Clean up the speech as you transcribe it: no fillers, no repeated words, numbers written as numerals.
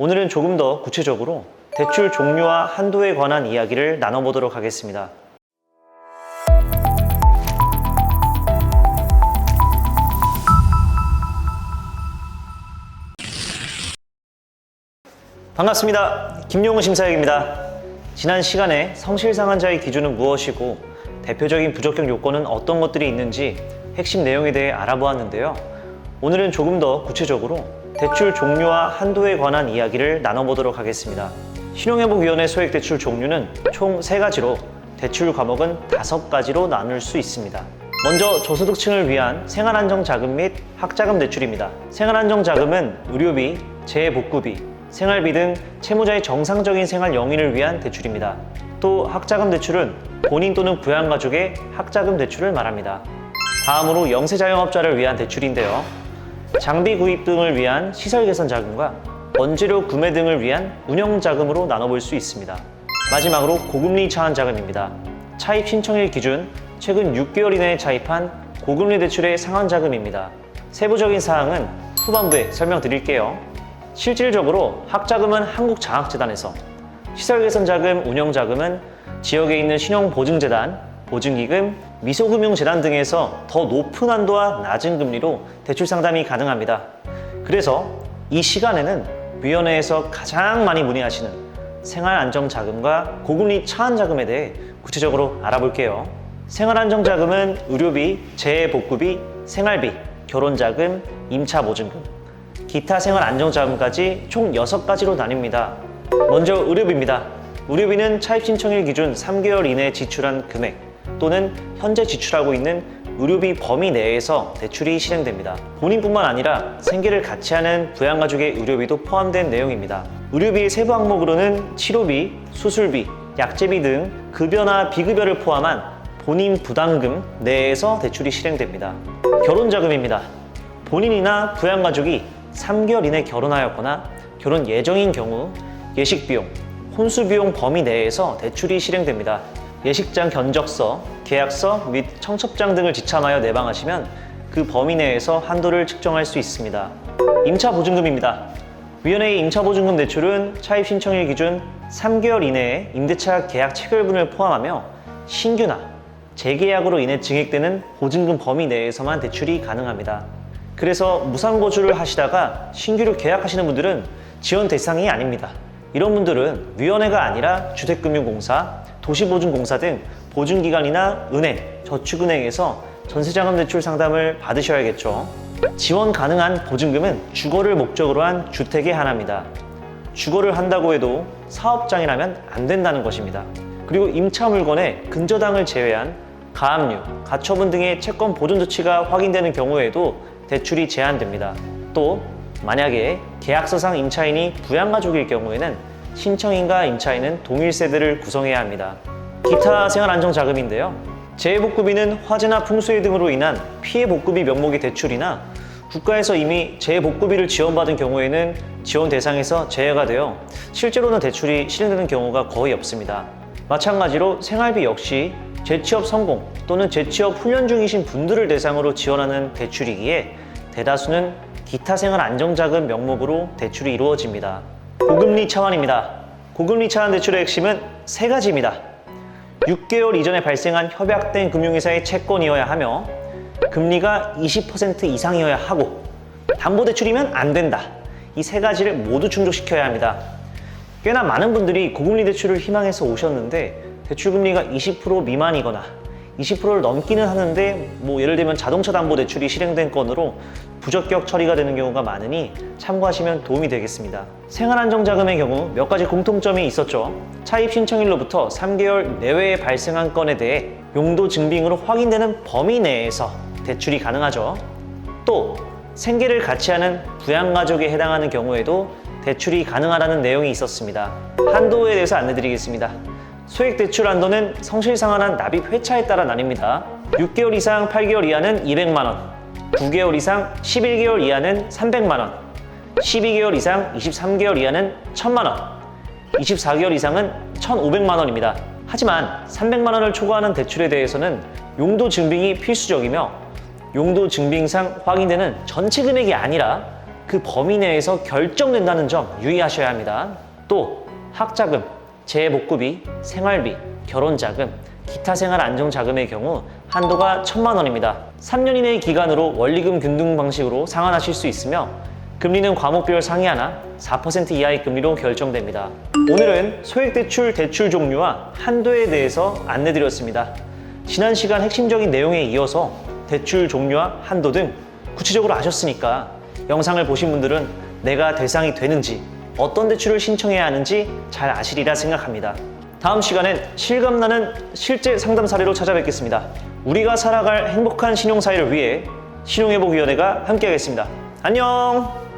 오늘은 조금 더 구체적으로 대출 종류와 한도에 관한 이야기를 나눠보도록 하겠습니다. 반갑습니다. 김용우 심사역입니다. 지난 시간에 성실상환자의 기준은 무엇이고 대표적인 부적격 요건은 어떤 것들이 있는지 핵심 내용에 대해 알아보았는데요. 오늘은 조금 더 구체적으로 대출 종류와 한도에 관한 이야기를 나눠보도록 하겠습니다. 신용회복위원회 소액대출 종류는 총 3가지로 대출 과목은 5가지로 나눌 수 있습니다. 먼저 저소득층을 위한 생활안정자금 및 학자금 대출입니다. 생활안정자금은 의료비, 재복구비, 생활비 등 채무자의 정상적인 생활 영위를 위한 대출입니다. 또 학자금 대출은 본인 또는 부양가족의 학자금 대출을 말합니다. 다음으로 영세자영업자를 위한 대출인데요. 장비 구입 등을 위한 시설 개선 자금과 원재료 구매 등을 위한 운영 자금으로 나눠볼 수 있습니다. 마지막으로 고금리 차환 자금입니다. 차입 신청일 기준 최근 6개월 이내에 차입한 고금리 대출의 상환 자금입니다. 세부적인 사항은 후반부에 설명드릴게요. 실질적으로 학자금은 한국장학재단에서, 시설개선자금, 운영자금은 지역에 있는 신용보증재단, 보증기금, 미소금융재단 등에서 더 높은 한도와 낮은 금리로 대출 상담이 가능합니다. 그래서 이 시간에는 위원회에서 가장 많이 문의하시는 생활안정자금과 고금리 차환자금에 대해 구체적으로 알아볼게요. 생활안정자금은 의료비, 재복구비, 생활비, 결혼자금, 임차보증금, 기타 생활안정자금까지 총 6가지로 나뉩니다. 먼저 의료비입니다. 의료비는 차입 신청일 기준 3개월 이내에 지출한 금액 또는 현재 지출하고 있는 의료비 범위 내에서 대출이 실행됩니다. 본인뿐만 아니라 생계를 같이 하는 부양가족의 의료비도 포함된 내용입니다. 의료비의 세부 항목으로는 치료비, 수술비, 약제비 등 급여나 비급여를 포함한 본인 부담금 내에서 대출이 실행됩니다. 결혼자금입니다. 본인이나 부양가족이 3개월 이내 결혼하였거나 결혼 예정인 경우 예식비용, 혼수비용 범위 내에서 대출이 실행됩니다. 예식장 견적서, 계약서 및 청첩장 등을 지참하여 내방하시면 그 범위 내에서 한도를 측정할 수 있습니다. 임차보증금입니다. 위원회의 임차보증금 대출은 차입 신청일 기준 3개월 이내에 임대차 계약 체결분을 포함하며 신규나 재계약으로 인해 증액되는 보증금 범위 내에서만 대출이 가능합니다. 그래서 무상거주를 하시다가 신규로 계약하시는 분들은 지원 대상이 아닙니다. 이런 분들은 위원회가 아니라 주택금융공사, 도시보증공사 등 보증기관이나 은행, 저축은행에서 전세자금 대출 상담을 받으셔야겠죠. 지원 가능한 보증금은 주거를 목적으로 한 주택에 한합니다. 주거를 한다고 해도 사업장이라면 안 된다는 것입니다. 그리고 임차 물건의 근저당을 제외한 가압류, 가처분 등의 채권 보존 조치가 확인되는 경우에도 대출이 제한됩니다. 또 만약에 계약서상 임차인이 부양가족일 경우에는 신청인과 임차인은 동일 세대를 구성해야 합니다. 기타 생활안정자금인데요. 재복구비는 화재나 풍수해 등으로 인한 피해복구비 명목의 대출이나 국가에서 이미 재복구비를 지원받은 경우에는 지원 대상에서 제외가 되어 실제로는 대출이 실행되는 경우가 거의 없습니다. 마찬가지로 생활비 역시 재취업 성공 또는 재취업 훈련 중이신 분들을 대상으로 지원하는 대출이기에 대다수는 기타 생활 안정자금 명목으로 대출이 이루어집니다. 고금리 차환입니다. 고금리 차환 대출의 핵심은 3가지입니다. 6개월 이전에 발생한 협약된 금융회사의 채권이어야 하며 금리가 20% 이상이어야 하고 담보대출이면 안 된다. 이 3가지를 모두 충족시켜야 합니다. 꽤나 많은 분들이 고금리 대출을 희망해서 오셨는데 대출금리가 20% 미만이거나 20%를 넘기는 하는데 예를 들면 자동차 담보 대출이 실행된 건으로 부적격 처리가 되는 경우가 많으니 참고하시면 도움이 되겠습니다. 생활안정자금의 경우 몇 가지 공통점이 있었죠. 차입 신청일로부터 3개월 내외에 발생한 건에 대해 용도 증빙으로 확인되는 범위 내에서 대출이 가능하죠. 또 생계를 같이 하는 부양가족에 해당하는 경우에도 대출이 가능하다는 내용이 있었습니다. 한도에 대해서 안내드리겠습니다. 소액대출 한도는 성실상환한 납입 회차에 따라 나뉩니다. 6개월 이상 8개월 이하는 200만원, 9개월 이상 11개월 이하는 300만원, 12개월 이상 23개월 이하는 1000만원, 24개월 이상은 1500만원입니다. 하지만 300만원을 초과하는 대출에 대해서는 용도 증빙이 필수적이며 용도 증빙상 확인되는 전체 금액이 아니라 그 범위 내에서 결정된다는 점 유의하셔야 합니다. 또 학자금, 재복구비, 생활비, 결혼자금, 기타 생활 안정자금의 경우 한도가 1,000만 원입니다. 3년 이내의 기간으로 원리금 균등 방식으로 상환하실 수 있으며 금리는 과목별 상이하나 4% 이하의 금리로 결정됩니다. 오늘은 소액대출 대출 종류와 한도에 대해서 안내드렸습니다. 지난 시간 핵심적인 내용에 이어서 대출 종류와 한도 등 구체적으로 아셨으니까 영상을 보신 분들은 내가 대상이 되는지 어떤 대출을 신청해야 하는지 잘 아시리라 생각합니다. 다음 시간엔 실감나는 실제 상담 사례로 찾아뵙겠습니다. 우리가 살아갈 행복한 신용사회를 위해 신용회복위원회가 함께하겠습니다. 안녕!